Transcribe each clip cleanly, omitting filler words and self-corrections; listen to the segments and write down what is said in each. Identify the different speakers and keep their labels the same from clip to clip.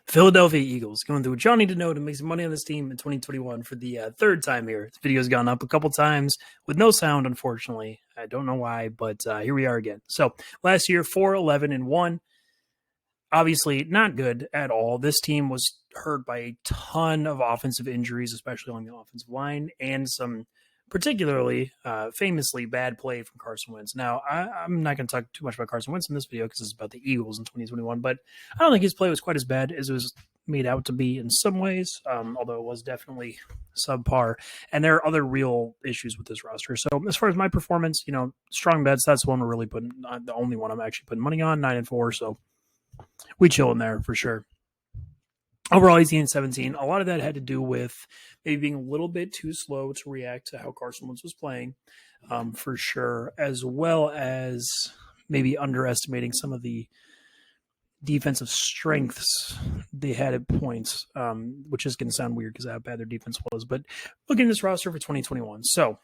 Speaker 1: Philadelphia Eagles going through what y'all need to know to make some money on this team in 2021 for the third time here. This video's gone up a couple times with no sound, unfortunately. I don't know why, but here we are again. So last year, 4-11-1. Obviously, not good at all. This team was hurt by a ton of offensive injuries, especially along the offensive line, and some particularly famously bad play from Carson Wentz. Now, I'm not going to talk too much about Carson Wentz in this video because it's about the Eagles in 2021, but I don't think his play was quite as bad as it was made out to be in some ways, although it was definitely subpar. And there are other real issues with this roster. So as far as my performance, strong bets, that's the one we're really putting, the only one I'm actually putting money on, 9-4. So we chill in there for sure. Overall, 18-17. A lot of that had to do with maybe being a little bit too slow to react to how Carson Wentz was playing, for sure, as well as maybe underestimating some of the defensive strengths they had at points, which is going to sound weird because of how bad their defense was. But looking at this roster for 2021. So,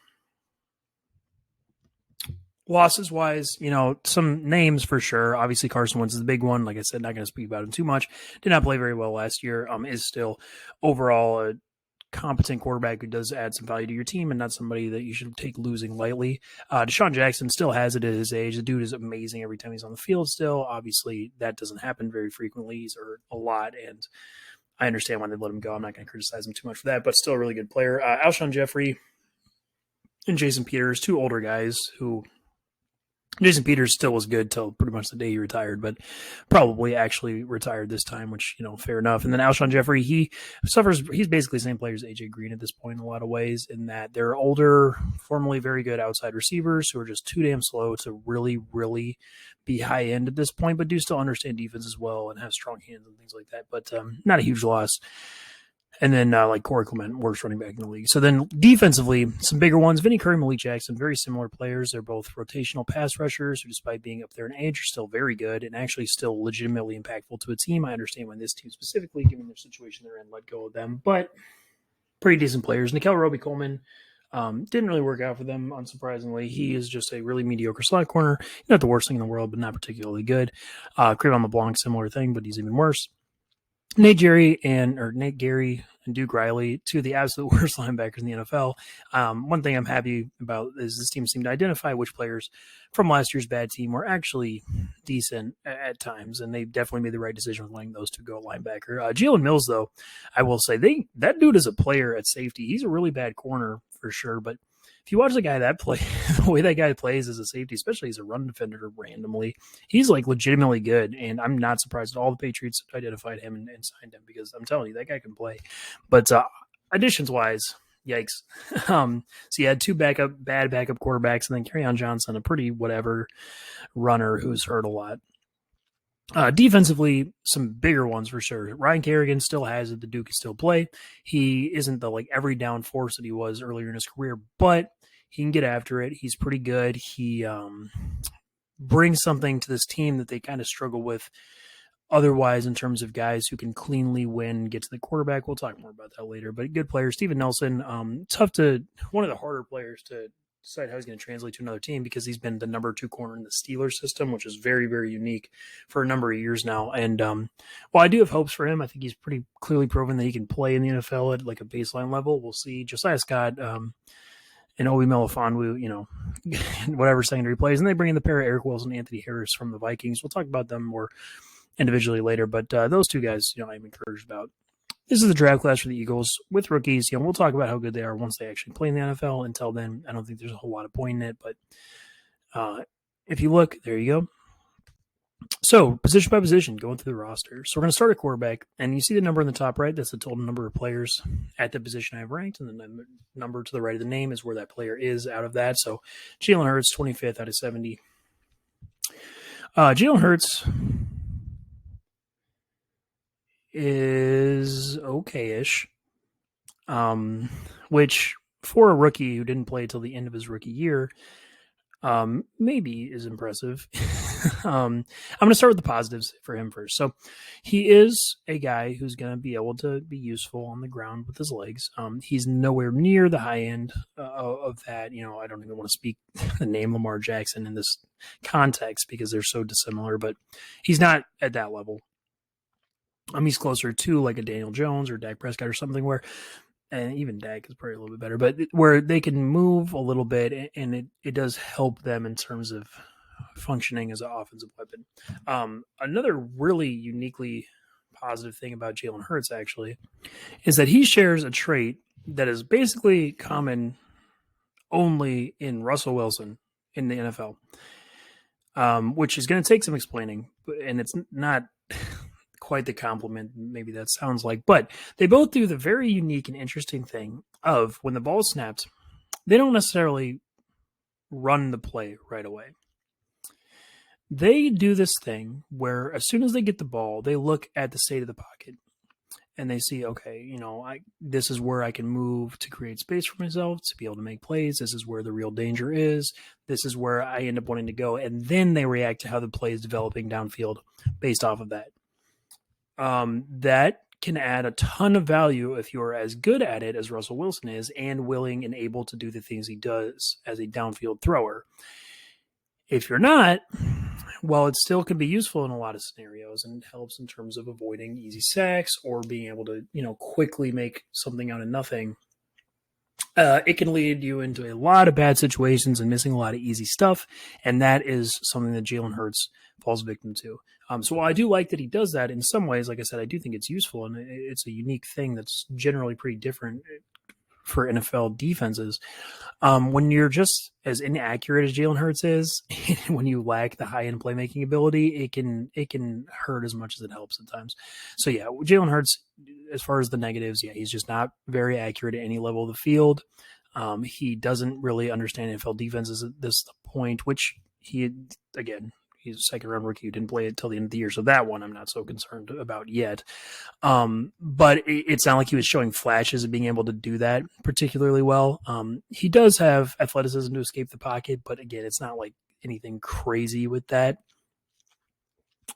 Speaker 1: losses-wise, some names for sure. Obviously, Carson Wentz is the big one. Like I said, not going to speak about him too much. Did not play very well last year. Is still overall a competent quarterback who does add some value to your team and not somebody that you should take losing lightly. Desean Jackson still has it at his age. The dude is amazing every time he's on the field still. Obviously, that doesn't happen very frequently. He's hurt a lot, and I understand why they let him go. I'm not going to criticize him too much for that, but still a really good player. Alshon Jeffrey and Jason Peters, two older guys who – Jason Peters still was good till pretty much the day he retired, but probably actually retired this time, which, fair enough. And then Alshon Jeffrey, he's basically the same player as AJ Green at this point in a lot of ways, in that they're older, formerly very good outside receivers who are just too damn slow to really, really be high end at this point, but do still understand defense as well and have strong hands and things like that. But not a huge loss. And then like Corey Clement, worst running back in the league. So then defensively, some bigger ones. Vinny Curry, Malik Jackson, very similar players. They're both rotational pass rushers who, despite being up there in age, are still very good and actually still legitimately impactful to a team. I understand when this team specifically, given their situation they're in, let go of them. But pretty decent players. Nikel Roby-Coleman didn't really work out for them, unsurprisingly. He is just a really mediocre slot corner. Not the worst thing in the world, but not particularly good. Cre'Von LeBlanc, similar thing, but he's even worse. Nate Gary and Duke Riley, two of the absolute worst linebackers in the NFL. One thing I'm happy about is this team seemed to identify which players from last year's bad team were actually decent at times, and they definitely made the right decision with letting those two go linebacker. Jalen Mills, though, I will say, that dude is a player at safety. He's a really bad corner for sure, but if you watch the guy that play, the way that guy plays as a safety, especially as a run defender randomly, he's like legitimately good. And I'm not surprised at all the Patriots identified him and signed him, because I'm telling you, that guy can play. But additions wise, yikes. So you had two bad backup quarterbacks, and then Kerryon Johnson, a pretty whatever runner who's hurt a lot. Defensively, some bigger ones for sure. Ryan Kerrigan still has it. The Duke can still play. He isn't the every down force that he was earlier in his career, but he can get after it. He's pretty good. He brings something to this team that they kind of struggle with otherwise, in terms of guys who can cleanly win, get to the quarterback. We'll talk more about that later, but good player. Steven Nelson, one of the harder players to decide how he's going to translate to another team, because he's been the number 2 corner in the Steelers system, which is very, very unique for a number of years now. And while I do have hopes for him, I think he's pretty clearly proven that he can play in the NFL at a baseline level. We'll see. Josiah Scott and Obi Melifonwu, whatever secondary plays, and they bring in the pair of Eric Wilson and Anthony Harris from the Vikings. We'll talk about them more individually later, but those two guys, I'm encouraged about. This is the draft class for the Eagles with rookies. We'll talk about how good they are once they actually play in the NFL. Until then, I don't think there's a whole lot of point in it. But if you look, there you go. So position by position, going through the roster. So we're going to start at quarterback, and you see the number in the top right. That's the total number of players at the position I have ranked, and then the number to the right of the name is where that player is out of that. So Jalen Hertz, 25th out of 70. Jalen Hertz is okay-ish, which for a rookie who didn't play till the end of his rookie year, maybe is impressive. I'm going to start with the positives for him first. So he is a guy who's going to be able to be useful on the ground with his legs. He's nowhere near the high end of that. I don't even want to speak the name Lamar Jackson in this context because they're so dissimilar, but he's not at that level. He's closer to like a Daniel Jones or Dak Prescott or something where, and even Dak is probably a little bit better, but where they can move a little bit, and it does help them in terms of functioning as an offensive weapon. Another really uniquely positive thing about Jalen Hurts actually is that he shares a trait that is basically common only in Russell Wilson in the NFL, which is going to take some explaining, and it's not quite the compliment maybe that sounds like, but they both do the very unique and interesting thing of when the ball is snapped, they don't necessarily run the play right away. They do this thing where as soon as they get the ball, they look at the state of the pocket and they see, okay, this is where I can move to create space for myself to be able to make plays. This is where the real danger is. This is where I end up wanting to go. And then they react to how the play is developing downfield based off of that. That can add a ton of value if you're as good at it as Russell Wilson is and willing and able to do the things he does as a downfield thrower. If you're not, well, it still can be useful in a lot of scenarios and helps in terms of avoiding easy sacks or being able to, quickly make something out of nothing. It can lead you into a lot of bad situations and missing a lot of easy stuff, and that is something that Jalen Hurts falls victim to. So while I do like that he does that in some ways, like I said, I do think it's useful, and it's a unique thing that's generally pretty different for NFL defenses. When you're just as inaccurate as Jalen Hurts is, when you lack the high-end playmaking ability, it can hurt as much as it helps at times. So yeah, Jalen Hurts, as far as the negatives, yeah, he's just not very accurate at any level of the field. He doesn't really understand NFL defenses at this point, which he's a second-round rookie who didn't play it till the end of the year, so that one I'm not so concerned about yet. But it's not like he was showing flashes of being able to do that particularly well. He does have athleticism to escape the pocket, but again, it's not like anything crazy with that.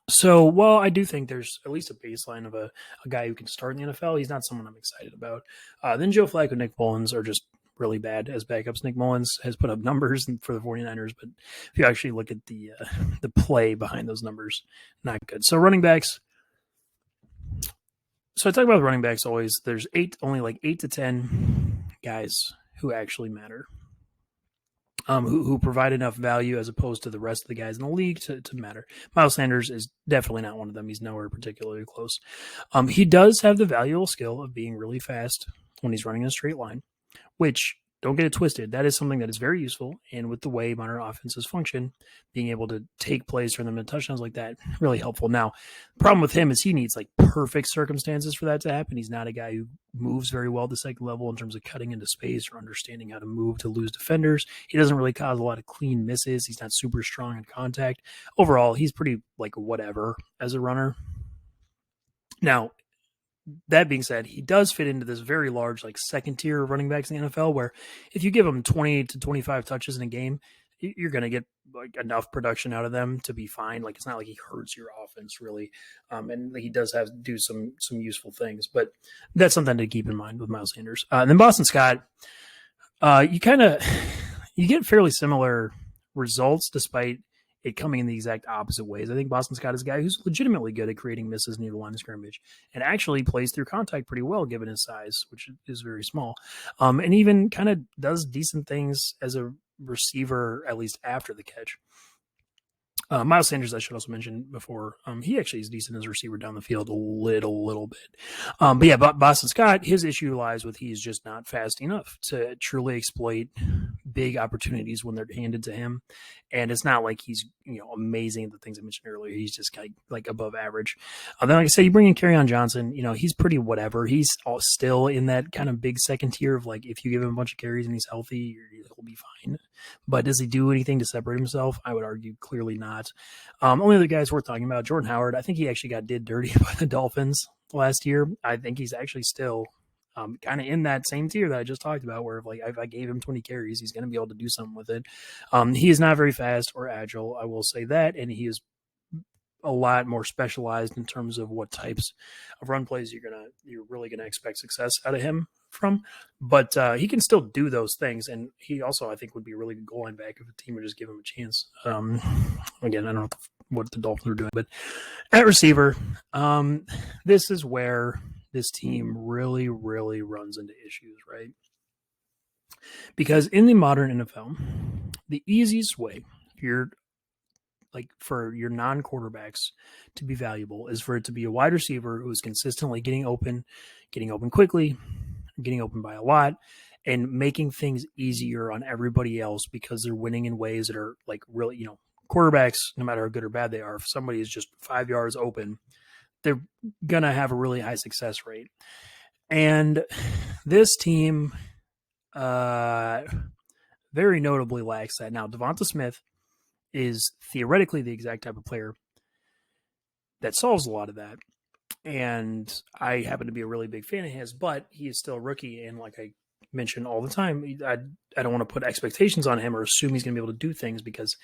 Speaker 1: So while I do think there's at least a baseline of a guy who can start in the NFL, he's not someone I'm excited about. Then Joe Flacco and Nick Mullins are just really bad as backups. Nick Mullins has put up numbers for the 49ers, but if you actually look at the play behind those numbers, not good. So running backs. So I talk about running backs always. There's only like 8 to 10 guys who actually matter, who provide enough value as opposed to the rest of the guys in the league to matter. Miles Sanders is definitely not one of them. He's nowhere particularly close. He does have the valuable skill of being really fast when he's running in a straight line, which, don't get it twisted, that is something that is very useful. And with the way modern offenses function, being able to take plays, turn them into touchdowns like that, really helpful. Now, the problem with him is he needs like perfect circumstances for that to happen. He's not a guy who moves very well at the second level in terms of cutting into space or understanding how to move to lose defenders. He doesn't really cause a lot of clean misses. He's not super strong in contact. Overall, he's pretty like whatever as a runner. Now, that being said, he does fit into this very large, like second tier of running backs in the NFL, where if you give him 20 to 25 touches in a game, you're going to get like enough production out of them to be fine. Like, it's not like he hurts your offense really. And he does have to do some useful things, but that's something to keep in mind with Miles Sanders. And then Boston Scott, you get fairly similar results despite it coming in the exact opposite ways. I think Boston Scott is a guy who's legitimately good at creating misses near the line of scrimmage and actually plays through contact pretty well given his size, which is very small. And even kind of does decent things as a receiver, at least after the catch. Miles Sanders, I should also mention before, he actually is decent as a receiver down the field a little bit. But yeah, Boston Scott, his issue lies with he's just not fast enough to truly exploit big opportunities when they're handed to him. And it's not like he's amazing at the things I mentioned earlier. He's just kind of like above average. Then, like I said, you bring in Kerry Johnson, he's pretty whatever. He's still in that kind of big second tier of like, if you give him a bunch of carries and he's healthy, he'll be fine. But does he do anything to separate himself? I would argue clearly not. Only other guys worth talking about, Jordan Howard. I think he actually did dirty by the Dolphins last year. I think he's actually still kind of in that same tier that I just talked about, where if I gave him 20 carries, he's going to be able to do something with it. He is not very fast or agile, I will say that, and he is a lot more specialized in terms of what types of run plays you're really gonna expect success out of him from. But he can still do those things, and he also, I think, would be a really good goal line back if a team would just give him a chance. Again, I don't know what the Dolphins are doing. But at receiver, this is where this team really, really runs into issues, right? Because in the modern NFL, the easiest way for your non-quarterbacks to be valuable is for it to be a wide receiver who is consistently getting open quickly, getting open by a lot, and making things easier on everybody else because they're winning in ways that are like really, quarterbacks, no matter how good or bad they are, if somebody is just 5 yards open, they're going to have a really high success rate. And this team very notably lacks that. Now, Devonta Smith is theoretically the exact type of player that solves a lot of that. And I happen to be a really big fan of his, but he is still a rookie. And like I mention all the time, I don't want to put expectations on him or assume he's going to be able to do things, because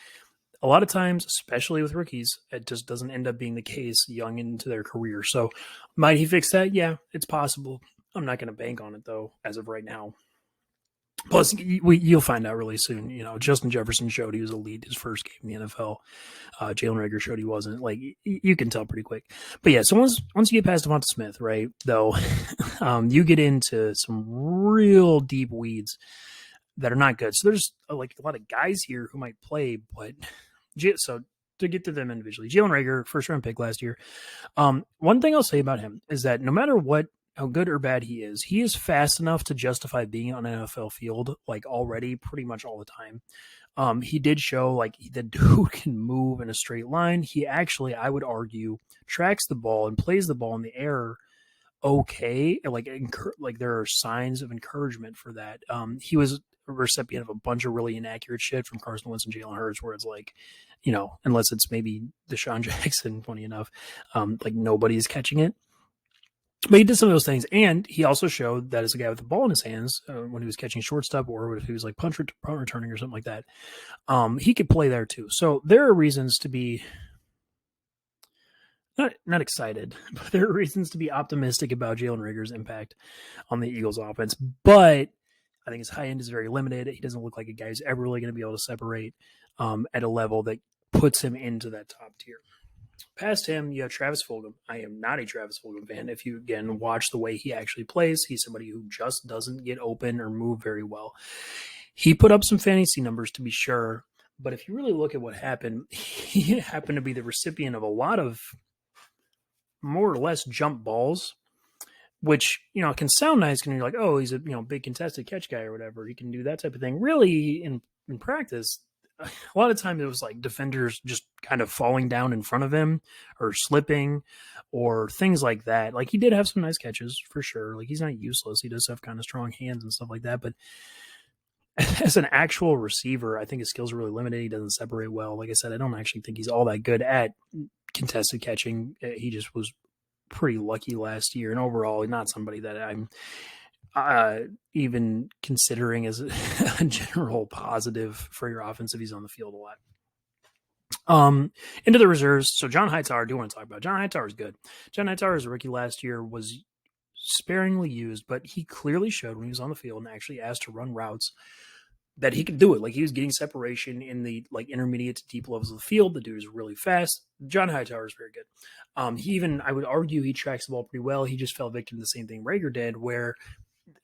Speaker 1: a lot of times, especially with rookies, it just doesn't end up being the case young into their career. So might he fix that? Yeah, it's possible. I'm not going to bank on it, though, as of right now. Plus, you'll find out really soon. Justin Jefferson showed he was elite his first game in the NFL. Jaylen Rager showed he wasn't. Like, you can tell pretty quick. But yeah, so once you get past Devonta Smith, right, though, you get into some real deep weeds that are not good. So there's like a lot of guys here who might play, but so to get to them individually, Jaylen Rager, first round pick last year. One thing I'll say about him is that no matter how good or bad he is fast enough to justify being on an NFL field, like already pretty much all the time. He did show like the dude can move in a straight line. He actually, I would argue, tracks the ball and plays the ball in the air okay. Like there are signs of encouragement for that. He was a recipient of a bunch of really inaccurate shit from Carson Wentz and Jalen Hurts, where it's like, unless it's maybe Desean Jackson, funny enough, like nobody's catching it. But he did some of those things, and he also showed that as a guy with the ball in his hands, when he was catching shortstop, or if he was like punt returning or something like that, he could play there too. So there are reasons to be not excited, but there are reasons to be optimistic about Jaylen Rager's impact on the Eagles offense. But I think his high end is very limited. He doesn't look like a guy who's ever really going to be able to separate at a level that puts him into that top tier. Past him, you have Travis Fulgham. I am not a Travis Fulgham fan. If you, again, watch the way he actually plays, he's somebody who just doesn't get open or move very well. He put up some fantasy numbers, to be sure, but if you really look at what happened, he happened to be the recipient of a lot of more or less jump balls, which, can sound nice because you're like, oh, he's a big contested catch guy or whatever. He can do that type of thing. Really, in practice, a lot of times it was like defenders just kind of falling down in front of him or slipping or things like that. Like, he did have some nice catches for sure. Like, he's not useless. He does have kind of strong hands and stuff like that. But as an actual receiver, I think his skills are really limited. He doesn't separate well. Like I said, I don't actually think he's all that good at contested catching. He just was pretty lucky last year. And overall, not somebody that I'm even considering as a general positive for your offense if he's on the field a lot. Into the reserves. So John Hightower, I do want to talk about. John Hightower is good. John Hightower, as a rookie last year, was sparingly used, but he clearly showed when he was on the field and actually asked to run routes that he could do it. Like, he was getting separation in the intermediate to deep levels of the field. The dude is really fast. John Hightower is very good. I would argue he tracks the ball pretty well. He just fell victim to the same thing Rager did, where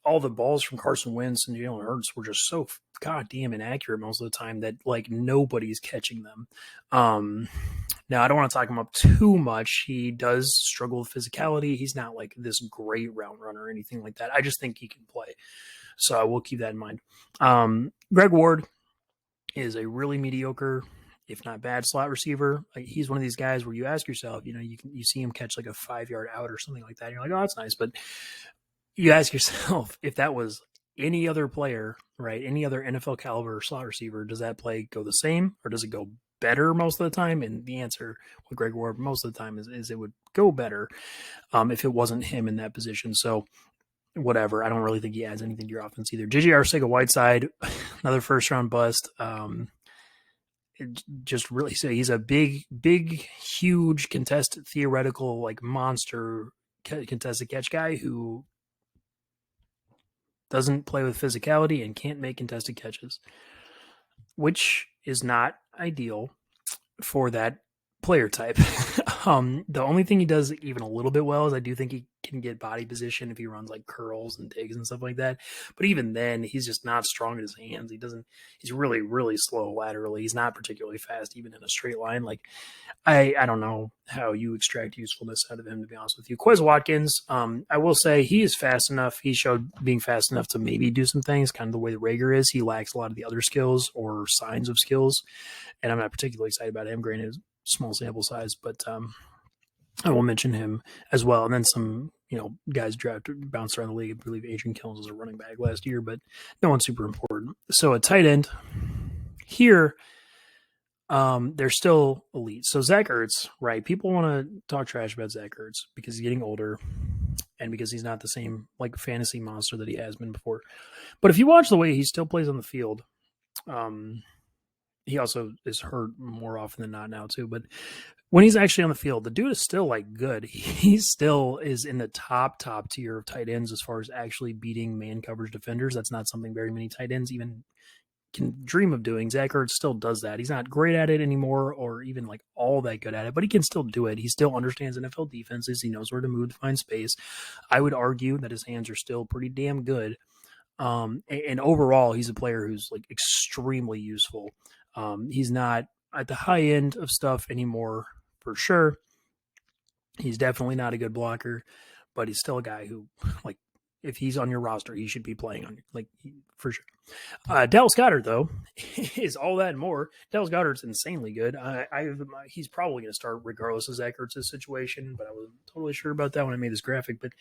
Speaker 1: all the balls from Carson Wentz and Jalen Hurts were just so goddamn inaccurate most of the time that nobody's catching them. Now, I don't want to talk him up too much. He does struggle with physicality. He's not like this great route runner or anything like that. I just think he can play. So I will keep that in mind. Greg Ward is a really mediocre, if not bad, slot receiver. Like, he's one of these guys where you ask yourself, you see him catch like a 5-yard out or something like that. And you're like, oh, that's nice. But you ask yourself, if that was any other player, right, any other NFL caliber slot receiver, does that play go the same or does it go better most of the time? And the answer with Greg Ward most of the time is it would go better if it wasn't him in that position. So whatever. I don't really think he adds anything to your offense either. J.J. Arcega-Whiteside, another first-round bust. Just really say he's a big, huge contested, theoretical, monster contested catch guy who doesn't play with physicality and can't make contested catches, which is not ideal for that player type. The only thing he does even a little bit well is I do think he can get body position if he runs like curls and digs and stuff like that. But even then, he's just not strong in his hands. He's really, really slow laterally. He's not particularly fast, even in a straight line. Like, I don't know how you extract usefulness out of him, to be honest with you. Quez Watkins, I will say he is fast enough. He showed being fast enough to maybe do some things, kind of the way that Rager is. He lacks a lot of the other skills or signs of skills, and I'm not particularly excited about him. Granted, small sample size, but I will mention him as well. And then some, guys bounced around the league. I believe Adrian Killins was a running back last year, but no one's super important. So a tight end here, they're still elite. So Zach Ertz, right? People want to talk trash about Zach Ertz because he's getting older and because he's not the same like fantasy monster that he has been before. But if you watch the way he still plays on the field, he also is hurt more often than not now too. But when he's actually on the field, the dude is still like good. He still is in the top tier of tight ends as far as actually beating man coverage defenders. That's not something very many tight ends even can dream of doing. Zach Ertz still does that. He's not great at it anymore or even like all that good at it, but he can still do it. He still understands NFL defenses. He knows where to move to find space. I would argue that his hands are still pretty damn good. And overall, he's a player who's like extremely useful. He's not at the high end of stuff anymore, for sure. He's definitely not a good blocker, but he's still a guy who, like, if he's on your roster, he should be playing on, for sure. Dallas Goddard, though, is all that and more. Dallas Goddard's insanely good. He's probably going to start regardless of Zach Ertz's situation, but I wasn't totally sure about that when I made this graphic. But,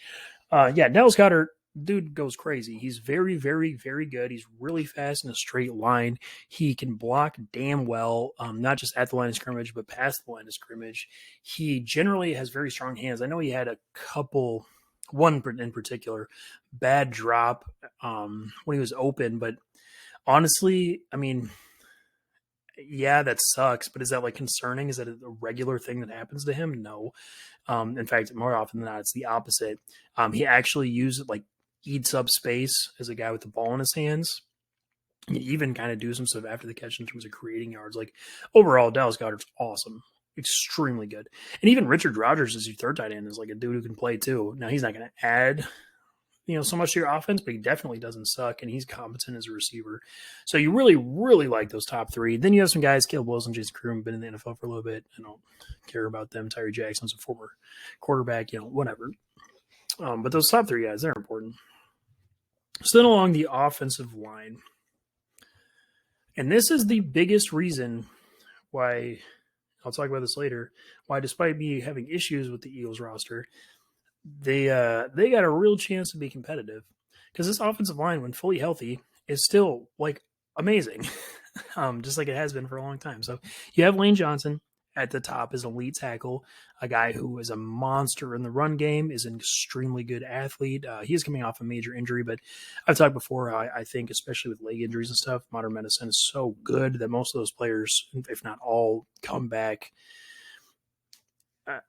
Speaker 1: Dallas Goddard, dude goes crazy. He's very, very, very good. He's really fast in a straight line. He can block damn well, not just at the line of scrimmage, but past the line of scrimmage. He generally has very strong hands. I know he had one in particular, bad drop when he was open, but honestly, I mean, yeah, that sucks, but is that like concerning? Is that a regular thing that happens to him? No. In fact, more often than not, it's the opposite. He actually eats up space as a guy with the ball in his hands. He even kind of do some stuff after the catch in terms of creating yards. Like overall, Dallas Goddard's awesome. Extremely good. And even Richard Rodgers as your third tight end is like a dude who can play too. Now he's not going to add, so much to your offense, but he definitely doesn't suck and he's competent as a receiver. So you really, really like those top three. Then you have some guys, Caleb Wilson, Jason Kroom, been in the NFL for a little bit. I don't care about them. Tyree Jackson's a former quarterback, whatever. But those top three guys, they're important. So then along the offensive line, and this is the biggest reason why, I'll talk about this later, why despite me having issues with the Eagles roster, they got a real chance to be competitive. Because this offensive line, when fully healthy, is still like amazing. Just like it has been for a long time. So you have Lane Johnson at the top as an elite tackle, a guy who is a monster in the run game, is an extremely good athlete. He is coming off a major injury, but I've talked before, I think, especially with leg injuries and stuff, modern medicine is so good that most of those players, if not all, come back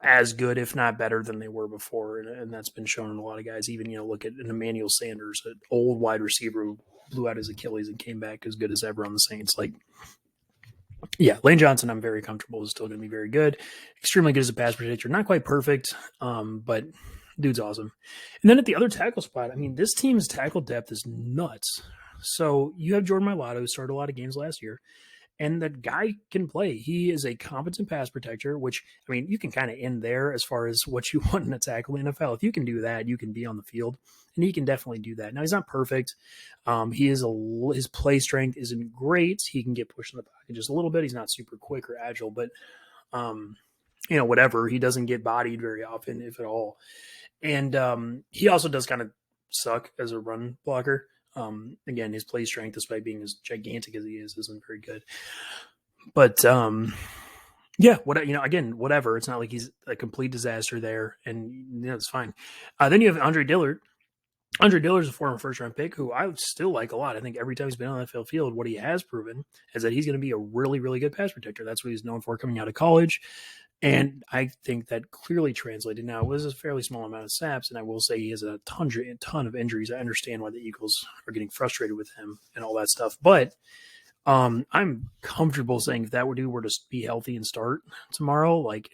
Speaker 1: as good, if not better than they were before. And that's been shown in a lot of guys. Even, look at an Emmanuel Sanders, an old wide receiver who blew out his Achilles and came back as good as ever on the Saints. Lane Johnson, I'm very comfortable, is still going to be very good. Extremely good as a pass protector. Not quite perfect, but dude's awesome. And then at the other tackle spot, I mean, this team's tackle depth is nuts. So you have Jordan Milado, who started a lot of games last year, and that guy can play. He is a competent pass protector, which, I mean, you can kind of end there as far as what you want in a tackle in the NFL. If you can do that, you can be on the field, and he can definitely do that. Now, he's not perfect. His play strength isn't great. He can get pushed in the pocket just a little bit. He's not super quick or agile, but, whatever. He doesn't get bodied very often, if at all. And he also does kind of suck as a run blocker. Again, his play strength, despite being as gigantic as he is, isn't very good. But again, whatever. It's not like he's a complete disaster there, and it's fine. Then you have Andre Dillard. Andre Dillard is a former first-round pick who I still like a lot. I think every time he's been on the field, what he has proven is that he's going to be a really, really good pass protector. That's what he's known for coming out of college. And I think that clearly translated. Now, it was a fairly small amount of snaps, and I will say he has a ton of injuries. I understand why the Eagles are getting frustrated with him and all that stuff. But I'm comfortable saying if that were to be healthy and start tomorrow, like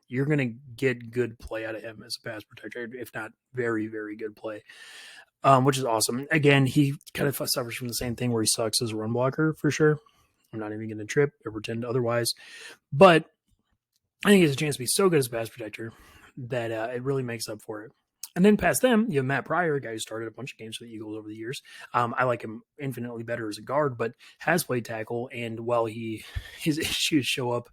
Speaker 1: you're going to get good play out of him as a pass protector, if not very, very good play, which is awesome. Again, he kind of suffers from the same thing where he sucks as a run blocker for sure. I'm not even going to trip or pretend otherwise, but I think he has a chance to be so good as a pass protector that it really makes up for it. And then past them, you have Matt Pryor, a guy who started a bunch of games for the Eagles over the years. I like him infinitely better as a guard, but has played tackle. And while his issues show up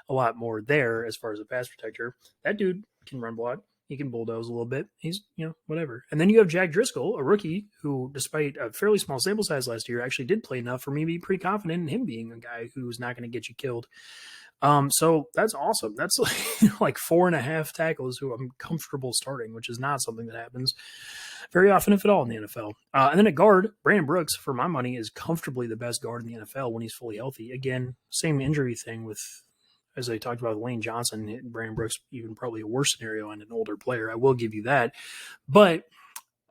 Speaker 1: a lot more there as far as a pass protector, that dude can run block. He can bulldoze a little bit. He's, whatever. And then you have Jack Driscoll, a rookie who, despite a fairly small sample size last year, actually did play enough for me to be pretty confident in him being a guy who's not going to get you killed. So that's awesome. That's like 4.5 tackles who I'm comfortable starting, which is not something that happens very often, if at all, in the NFL. And then at guard, Brandon Brooks, for my money, is comfortably the best guard in the NFL when he's fully healthy. Again, same injury thing with, as I talked about with Lane Johnson, Brandon Brooks, even probably a worse scenario and an older player. I will give you that. But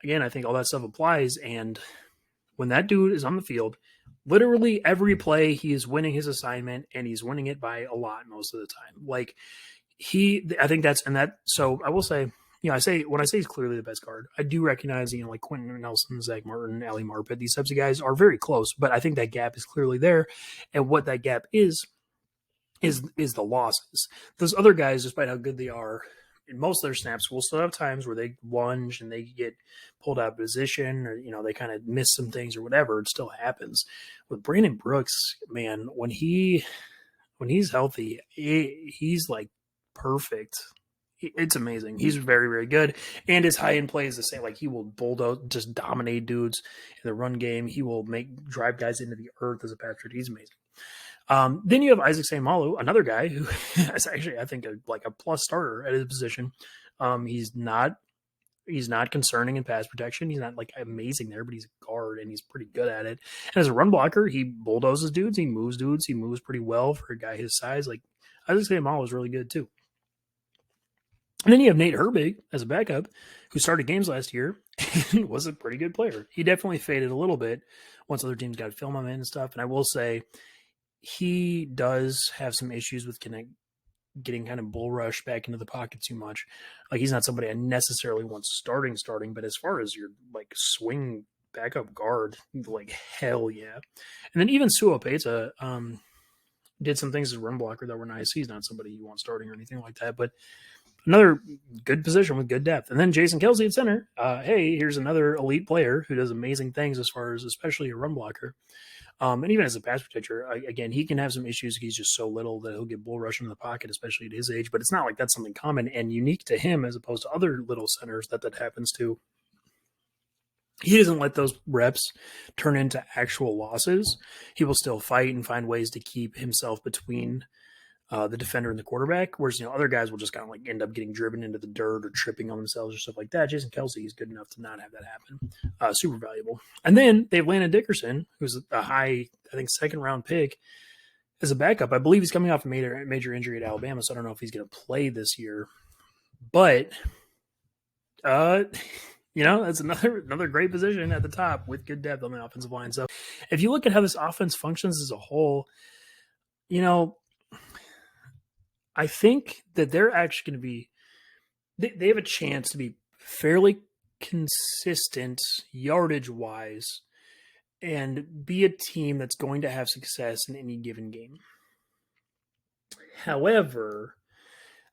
Speaker 1: again, I think all that stuff applies. And when that dude is on the field, literally every play, he is winning his assignment, and he's winning it by a lot most of the time. Like I think that's, and that, so I will say, when I say he's clearly the best guard, I do recognize, like Quentin Nelson, Zach Martin, Ali Marpet, these types of guys are very close, but I think that gap is clearly there. And what that gap is the losses. Those other guys, despite how good they are, in most of their snaps, will still have times where they lunge and they get pulled out of position, or they kind of miss some things or whatever. It still happens. With Brandon Brooks, man, when he's healthy, he's like perfect. It's amazing. He's very, very good, and his high end play is the same. Like he will bulldoze, just dominate dudes in the run game. He will drive guys into the earth as a pass rusher. He's amazing. Then you have Isaac Seumalo, another guy who is actually, I think, a plus starter at his position. He's not concerning in pass protection. He's not like amazing there, but he's a guard and he's pretty good at it. And as a run blocker, he bulldozes dudes. He moves dudes. He moves pretty well for a guy his size. Like Isaac Seumalo is really good too. And then you have Nate Herbig as a backup, who started games last year and was a pretty good player. He definitely faded a little bit once other teams got to film him in and stuff. And I will say, he does have some issues with getting kind of bull rush back into the pocket too much. Like he's not somebody I necessarily want starting, but as far as your like swing backup guard, like hell yeah. And then even Suopeta did some things as a run blocker that were nice. He's not somebody you want starting or anything like that, but another good position with good depth. And then Jason Kelsey at center. Hey, here's another elite player who does amazing things as far as especially a run blocker. And even as a pass protector, again, he can have some issues. He's just so little that he'll get bull rushed in the pocket, especially at his age. But it's not like that's something common and unique to him as opposed to other little centers that happens to. He doesn't let those reps turn into actual losses. He will still fight and find ways to keep himself between the defender and the quarterback, whereas other guys will just kind of like end up getting driven into the dirt or tripping on themselves or stuff like that. Jason Kelsey is good enough to not have that happen. Super valuable. And then they have Landon Dickerson, who's a high, I think, second-round pick as a backup. I believe he's coming off a major injury at Alabama, so I don't know if he's going to play this year. But, that's another great position at the top with good depth on the offensive line. So if you look at how this offense functions as a whole, I think that they're actually going to be – they have a chance to be fairly consistent yardage-wise and be a team that's going to have success in any given game. However,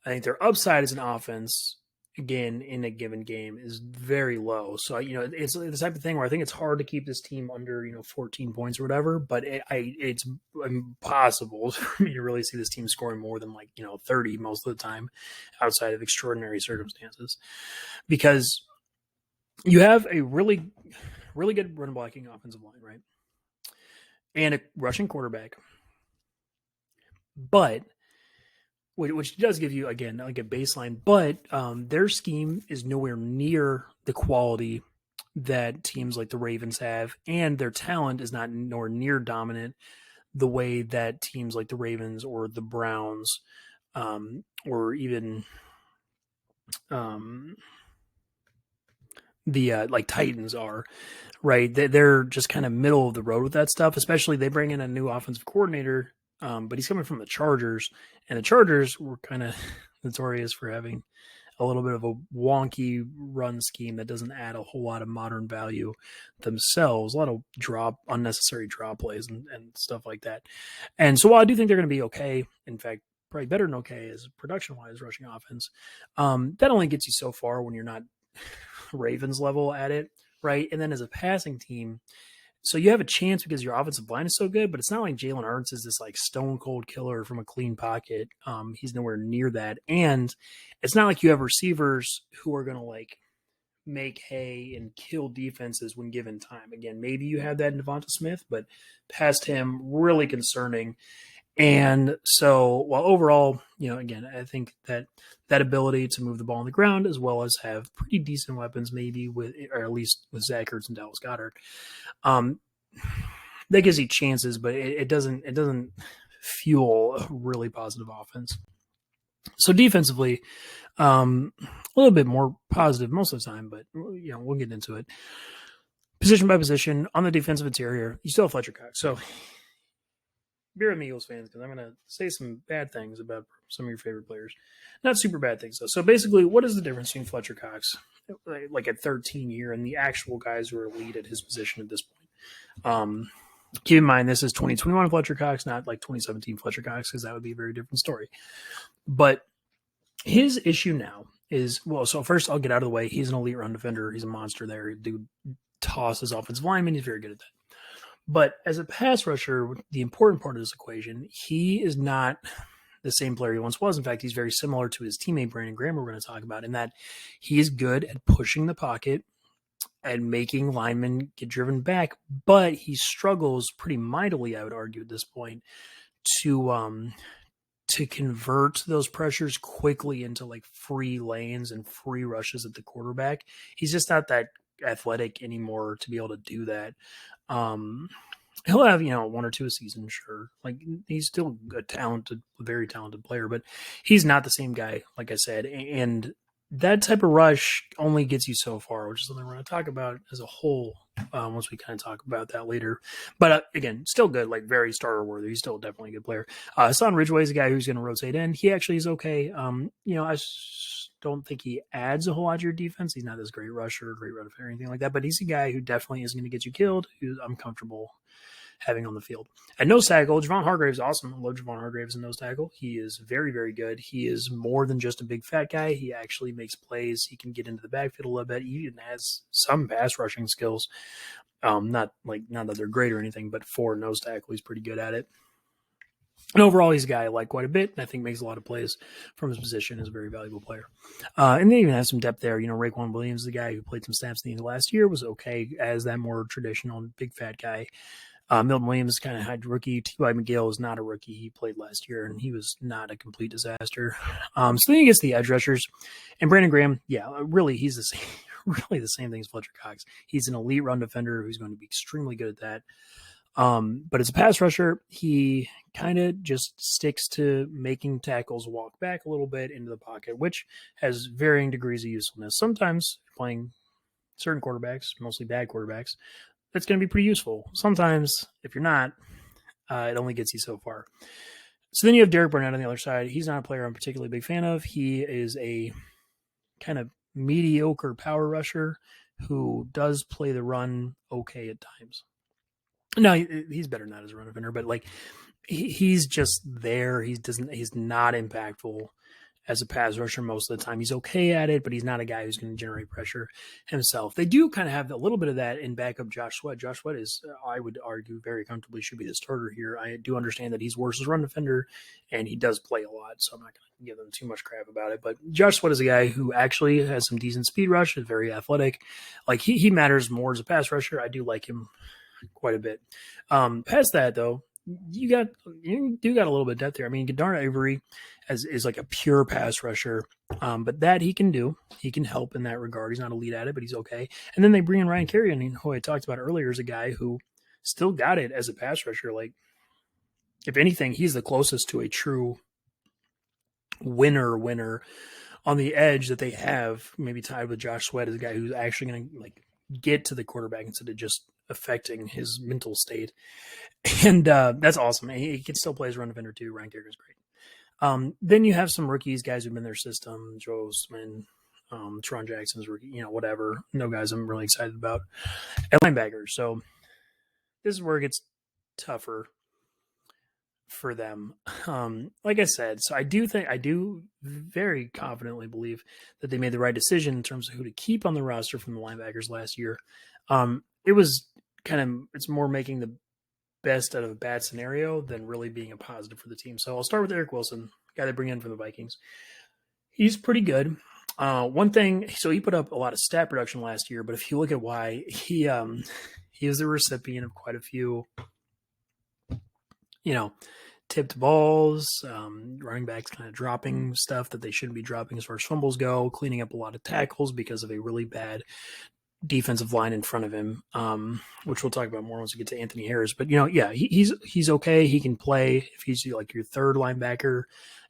Speaker 1: I think their upside as an offense, again, in a given game is very low. So, it's the type of thing where I think it's hard to keep this team under, 14 points or whatever, but it's impossible for me to really see this team scoring more than 30 most of the time outside of extraordinary circumstances, because you have a really, really good run blocking offensive line, right? And a rushing quarterback, but which does give you, again, like a baseline, but their scheme is nowhere near the quality that teams like the Ravens have, and their talent is not nowhere near dominant the way that teams like the Ravens or the Browns or even the like Titans are, right? They're just kind of middle of the road with that stuff. Especially they bring in a new offensive coordinator, but he's coming from the Chargers, and the Chargers were kind of notorious for having a little bit of a wonky run scheme that doesn't add a whole lot of modern value themselves. A lot of unnecessary drop plays and stuff like that. And so while I do think they're going to be okay, in fact, probably better than okay as production-wise rushing offense, that only gets you so far when you're not Ravens level at it, right? And then as a passing team, so you have a chance because your offensive line is so good, but it's not like Jalen Hertz is this like stone cold killer from a clean pocket. He's nowhere near that. And it's not like you have receivers who are going to like make hay and kill defenses when given time. Again, maybe you have that in Devonta Smith, but past him, really concerning. And so while overall, again, I think that ability to move the ball on the ground as well as have pretty decent weapons, maybe or at least with Zach Ertz and Dallas Goddard, that gives you chances, but it doesn't fuel a really positive offense. So defensively, a little bit more positive most of the time, but we'll get into it. Position by position on the defensive interior, you still have Fletcher Cox. So bear with me, Eagles fans, because I'm going to say some bad things about some of your favorite players. Not super bad things, though. So basically, what is the difference between Fletcher Cox, like at 13 year, and the actual guys who are elite at his position at this point? Keep in mind, this is 2021 Fletcher Cox, not like 2017 Fletcher Cox, because that would be a very different story. But his issue now is, so first I'll get out of the way. He's an elite run defender. He's a monster there. Dude tosses offensive linemen. He's very good at that. But as a pass rusher, the important part of this equation, he is not the same player he once was. In fact, he's very similar to his teammate Brandon Graham we're going to talk about, in that he is good at pushing the pocket and making linemen get driven back, but he struggles pretty mightily, I would argue at this point, to convert those pressures quickly into like free lanes and free rushes at the quarterback. He's just not that athletic anymore to be able to do that. He'll have, one or two a season, sure. Like, he's still a very talented player, but he's not the same guy, like I said. And that type of rush only gets you so far, which is something we're going to talk about as a whole once we kind of talk about that later. But again, still good, like very starter worthy. He's still definitely a good player. Hassan Ridgeway is a guy who's going to rotate in. He actually is okay. I don't think he adds a whole lot to your defense. He's not this great rusher, great runner, or anything like that, but he's a guy who definitely is going to get you killed, who I'm comfortable having on the field. At nose tackle, Javon Hargrave's awesome. I love Javon Hargrave's in nose tackle. He is very, very good. He is more than just a big fat guy. He actually makes plays. He can get into the backfield a little bit. He even has some pass rushing skills. Not that they're great or anything, but for nose tackle, he's pretty good at it. And overall, he's a guy I like quite a bit, and I think makes a lot of plays from his position as a very valuable player. And they even have some depth there. Raekwon Williams, the guy who played some snaps at the end of last year, was okay as that more traditional big fat guy. Milton Williams kind of had rookie. T.Y. McGill is not a rookie. He played last year, and he was not a complete disaster. So then he gets the edge rushers. And Brandon Graham, really, he's the same thing as Fletcher Cox. He's an elite run defender who's going to be extremely good at that. But as a pass rusher, he kind of just sticks to making tackles walk back a little bit into the pocket, which has varying degrees of usefulness. Sometimes playing certain quarterbacks, mostly bad quarterbacks, that's going to be pretty useful. Sometimes, if you're not, it only gets you so far. So then you have Derrick Barnett on the other side. He's not a player I'm a particularly big fan of. He is a kind of mediocre power rusher who does play the run okay at times. No, he's better than that as a run defender, but like he's just there. He's not impactful as a pass rusher most of the time. He's okay at it, but he's not a guy who's going to generate pressure himself. They do kind of have a little bit of that in backup Josh Sweat. Josh Sweat is, I would argue, very comfortably should be the starter here. I do understand that he's worse as a run defender, and he does play a lot, so I'm not going to give them too much crap about it. But Josh Sweat is a guy who actually has some decent speed rush, is very athletic. Like he matters more as a pass rusher. I do like him quite a bit. Past that, though, you do got a little bit of depth there. I mean, Goddard Avery is like a pure pass rusher, but that he can do. He can help in that regard. He's not elite at it, but he's okay. And then they bring in Ryan Kerry, and who I talked about earlier is a guy who still got it as a pass rusher. Like, if anything, he's the closest to a true winner on the edge that they have, maybe tied with Josh Sweat, is a guy who's actually going to like get to the quarterback instead of just affecting his mental state. And that's awesome. He can still play as run defender too. Ryan Kerrigan's great. Then you have some rookies, guys who've been in their system, Joe Osman, Desean Jackson's rookie, whatever. No guys I'm really excited about. And linebackers. So this is where it gets tougher for them. Like I said, so I do very confidently believe that they made the right decision in terms of who to keep on the roster from the linebackers last year. It was it's more making the best out of a bad scenario than really being a positive for the team. So I'll start with Eric Wilson, guy they bring in from the Vikings. He's pretty good. One thing, so he put up a lot of stat production last year, but if you look at why, he was the recipient of quite a few, tipped balls, running backs kind of dropping stuff that they shouldn't be dropping as far as fumbles go, cleaning up a lot of tackles because of a really bad defensive line in front of him, which we'll talk about more once we get to Anthony Harris. But, he's okay. He can play. If he's like your third linebacker,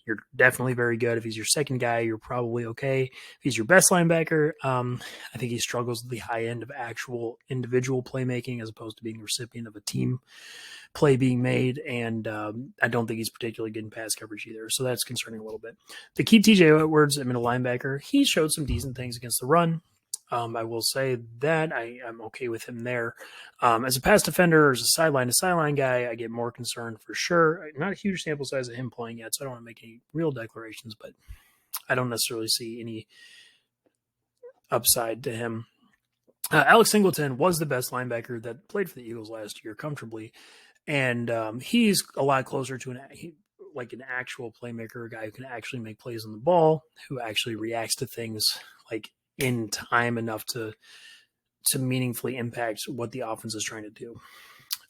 Speaker 1: you're definitely very good. If he's your second guy, you're probably okay. If he's your best linebacker, I think he struggles with the high end of actual individual playmaking as opposed to being the recipient of a team play being made. And I don't think he's particularly good in pass coverage either. So that's concerning a little bit. To keep TJ Edwards, a linebacker, he showed some decent things against the run. I will say that I'm okay with him there. As a pass defender, as a sideline-to-sideline guy, I get more concerned for sure. Not a huge sample size of him playing yet, so I don't want to make any real declarations, but I don't necessarily see any upside to him. Alex Singleton was the best linebacker that played for the Eagles last year comfortably, and he's a lot closer to an actual playmaker, a guy who can actually make plays on the ball, who actually reacts to things like in time enough to meaningfully impact what the offense is trying to do.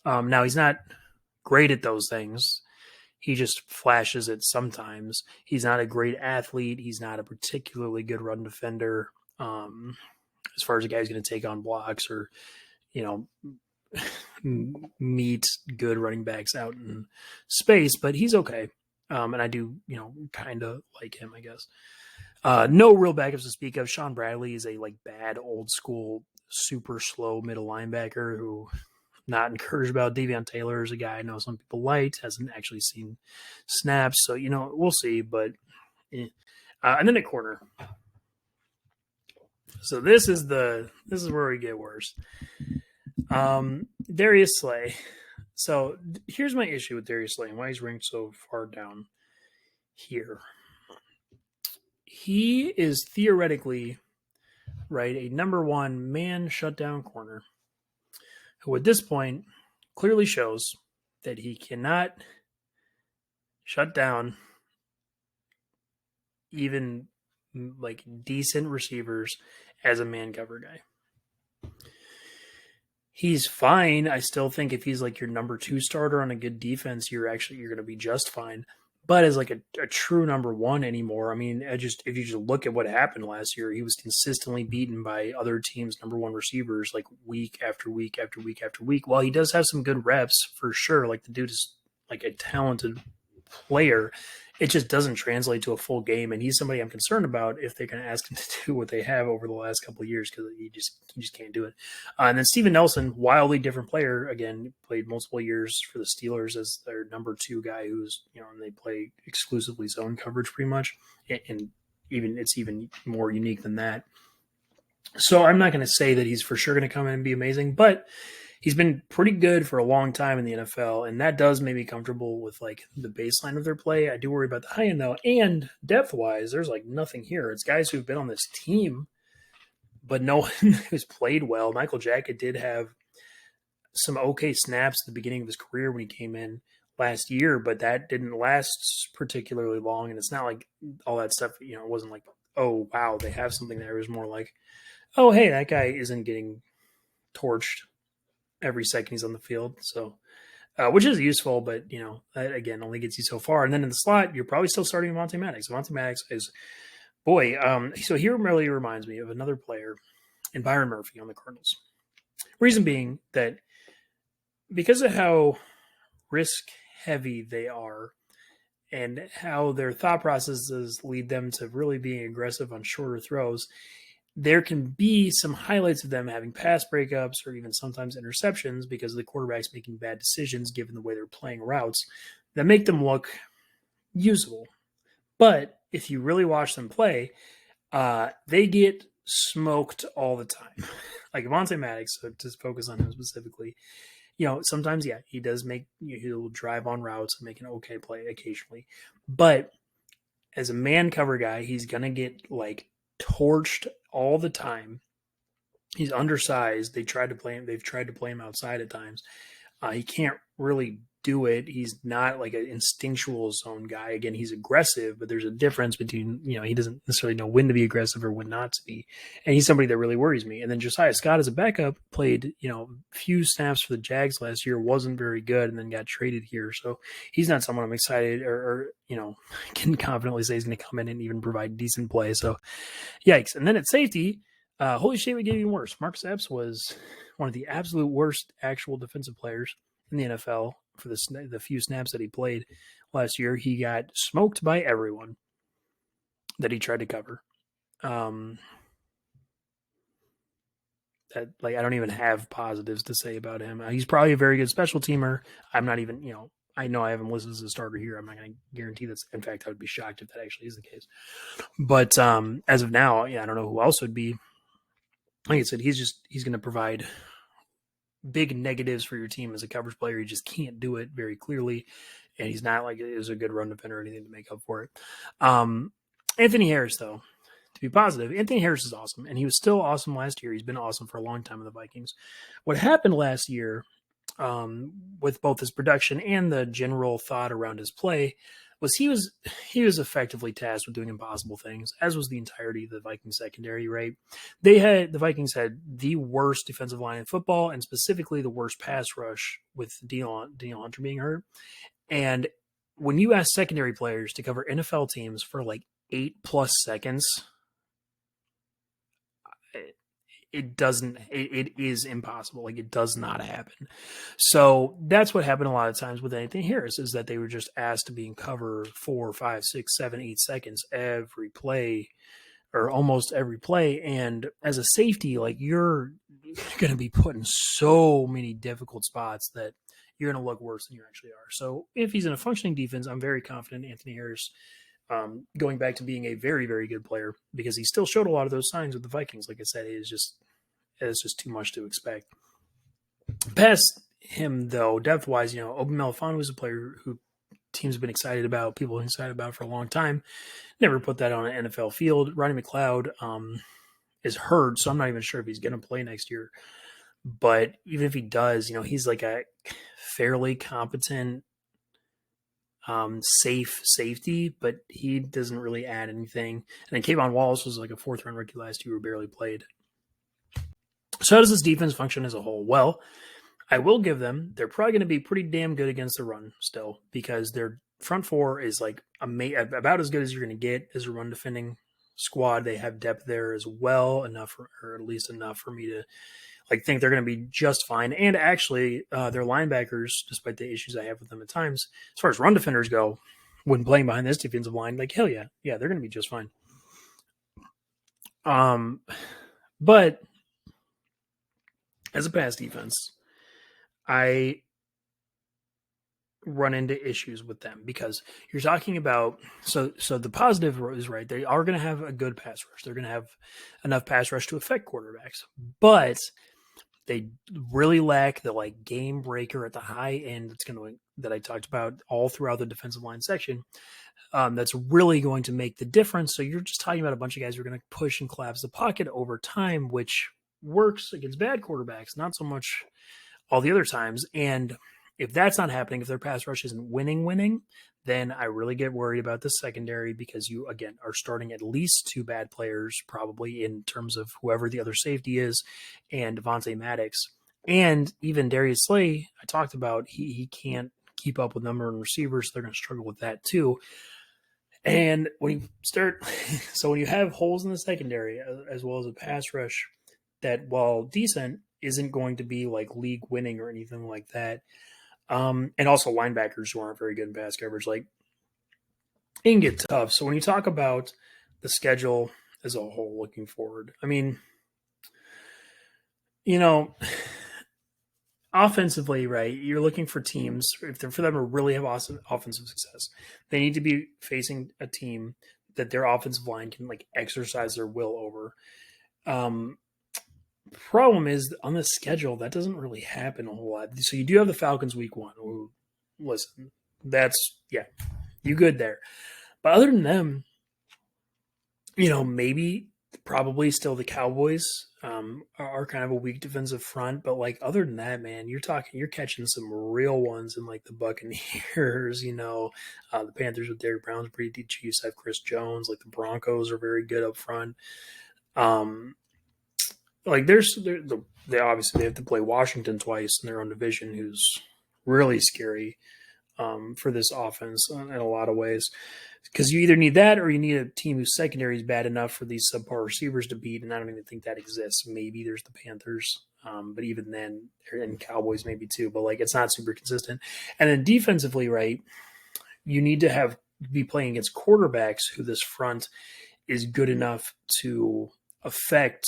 Speaker 1: Now, he's not great at those things. He just flashes it sometimes. He's not a great athlete. He's not a particularly good run defender as far as a guy who's going to take on blocks or, meet good running backs out in space, but he's okay. And I do, kind of like him, I guess. No real backups to speak of. Sean Bradley is a bad old school, super slow middle linebacker who I'm not encouraged about. Davion Taylor is a guy I know some people liked, hasn't actually seen snaps, so we'll see. But and then at corner, so this is where we get worse. Darius Slay. So here's my issue with Darius Slay and why he's ranked so far down here. He is theoretically, a number one man shutdown corner who at this point clearly shows that he cannot shut down even decent receivers as a man cover guy. He's fine. I still think if he's your number two starter on a good defense, you're going to be just fine. But as a true number one anymore, if you just look at what happened last year, he was consistently beaten by other teams' number one receivers week after week after week after week. While he does have some good reps for sure, the dude is a talented player, it just doesn't translate to a full game. And he's somebody I'm concerned about if they're going to ask him to do what they have over the last couple of years because he just can't do it. And then Steven Nelson, wildly different player, again, played multiple years for the Steelers as their number two guy who's, and they play exclusively zone coverage pretty much. And it's even more unique than that. So I'm not going to say that he's for sure going to come in and be amazing, but he's been pretty good for a long time in the NFL, and that does make me comfortable with the baseline of their play. I do worry about the high end though, and depth-wise, there's nothing here. It's guys who've been on this team, but no one who's played well. Michael Jackett did have some okay snaps at the beginning of his career when he came in last year, but that didn't last particularly long, and it's not all that stuff, it wasn't oh, wow, they have something there. It was more oh, hey, that guy isn't getting torched every second he's on the field. So, which is useful, but, that, again, only gets you so far. And then in the slot, you're probably still starting Avonte Maddox. Avonte Maddox is, so he really reminds me of another player in Byron Murphy on the Cardinals. Reason being that because of how risk-heavy they are and how their thought processes lead them to really being aggressive on shorter throws, there can be some highlights of them having pass breakups or even sometimes interceptions because of the quarterbacks making bad decisions given the way they're playing routes that make them look usable. But if you really watch them play, they get smoked all the time. Like Avonte Maddox, so to focus on him specifically, sometimes, he does he'll drive on routes and make an okay play occasionally. But as a man cover guy, he's going to get like torched all the time. He's undersized. They've tried to play him outside at times. He can't really do it. He's not like an instinctual zone guy. Again, he's aggressive, but there's a difference between, he doesn't necessarily know when to be aggressive or when not to be. And he's somebody that really worries me. And then Josiah Scott as a backup played, few snaps for the Jags last year, wasn't very good, and then got traded here. So he's not someone I'm excited or can confidently say he's going to come in and even provide decent play. So yikes. And then at safety, holy shit, we get even worse. Marcus Epps was one of the absolute worst actual defensive players in the NFL for the few snaps that he played last year. He got smoked by everyone that he tried to cover. I don't even have positives to say about him. He's probably a very good special teamer. I'm not even, I know I haven't listed as a starter here. I'm not going to guarantee that's. In fact, I would be shocked if that actually is the case. But as of now, I don't know who else would be. Like I said, he's going to provide big negatives for your team as a coverage player. He just can't do it very clearly, and he's not like is a good run defender or anything to make up for it. Anthony Harris, though, to be positive, Anthony Harris is awesome, and he was still awesome last year. He's been awesome for a long time in the Vikings. What happened last year with both his production and the general thought around his play was he was effectively tasked with doing impossible things, as was the entirety of the Vikings secondary, right? The Vikings had the worst defensive line in football, and specifically the worst pass rush with Danielle Hunter being hurt. And when you ask secondary players to cover NFL teams for like 8+ seconds, it is impossible. Like, it does not happen. So that's what happened a lot of times with Anthony Harris, is that they were just asked to be in cover 4, 5, 6, 7, 8 seconds every play, or almost every play. And as a safety, like, you're going to be put in so many difficult spots that you're going to look worse than you actually are. So if he's in a functioning defense, I'm very confident Anthony Harris going back to being a very, very good player, because he still showed a lot of those signs with the Vikings. Like I said, it's just too much to expect. Past him, though, depth-wise, Obi Melifonwu was a player who teams have been excited about, people have been excited about for a long time. Never put that on an NFL field. Ronnie Mcleod is hurt, so I'm not even sure if he's going to play next year. But even if he does, he's like a fairly competent safe safety, but he doesn't really add anything. And then Kayvon Wallace was like a 4th-round rookie last year who barely played. So how does this defense function as a whole? Well, I will give them, they're probably going to be pretty damn good against the run still, because their front four is like about as good as you're going to get as a run defending squad. They have depth there as well, or at least enough for me to think they're going to be just fine. And actually, their linebackers, despite the issues I have with them at times, as far as run defenders go, when playing behind this defensive line, hell yeah, they're going to be just fine. But as a pass defense, I run into issues with them, because you're talking about, so the positive is right. They are going to have a good pass rush. They're going to have enough pass rush to affect quarterbacks, but they really lack the game breaker at the high end that I talked about all throughout the defensive line section. That's really going to make the difference. So you're just talking about a bunch of guys who are going to push and collapse the pocket over time, which works against bad quarterbacks, not so much all the other times. And if that's not happening, if their pass rush isn't winning, then I really get worried about the secondary, because you, again, are starting at least 2 bad players, probably, in terms of whoever the other safety is, and Avonte Maddox. And even Darius Slay, I talked about, he can't keep up with number of receivers, so they're going to struggle with that too. And when you have holes in the secondary, as well as a pass rush that, while decent, isn't going to be league winning or anything like that. And also linebackers who aren't very good in pass coverage. it can get tough. So when you talk about the schedule as a whole looking forward, I mean, you know, offensively, right, you're looking for teams, if they're for them to really have awesome offensive success, they need to be facing a team that their offensive line can like exercise their will over. Um, Problem is on the schedule that doesn't really happen a whole lot. So you do have the Falcons week 1. Ooh, listen, that's you good there. But other than them, maybe probably still the Cowboys are kind of a weak defensive front. But like other than that, man, you're catching some real ones in like the Buccaneers. The Panthers with Derrick Brown's pretty deep. Chiefs have Chris Jones. Like the Broncos are very good up front. Like they obviously they have to play Washington twice in their own division, who's really scary for this offense in a lot of ways. Because you either need that or you need a team whose secondary is bad enough for these subpar receivers to beat, and I don't even think that exists. Maybe there's the Panthers, but even then, and Cowboys maybe too. But like it's not super consistent. And then defensively, right, you need to be playing against quarterbacks who this front is good enough to affect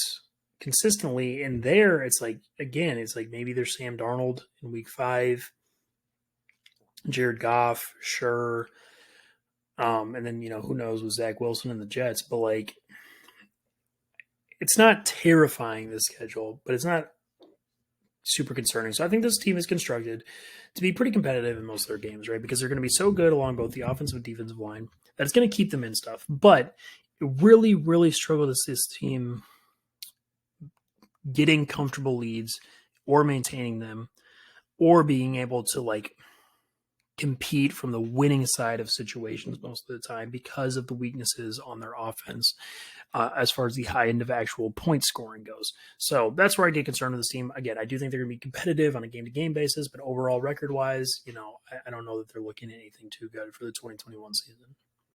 Speaker 1: consistently. And there, it's like maybe there's Sam Darnold in week 5, Jared Goff, sure. And then, who knows with Zach Wilson and the Jets, but like, it's not terrifying, this schedule, but it's not super concerning. So I think this team is constructed to be pretty competitive in most of their games, right? Because they're going to be so good along both the offensive and defensive line that it's going to keep them in stuff. But really, really struggle to see this team getting comfortable leads or maintaining them or being able to like compete from the winning side of situations most of the time because of the weaknesses on their offense as far as the high end of actual point scoring goes. So that's where I get concerned with this team. Again, I do think they're going to be competitive on a game-to-game basis, but overall record-wise, I don't know that they're looking at anything too good for the 2021 season.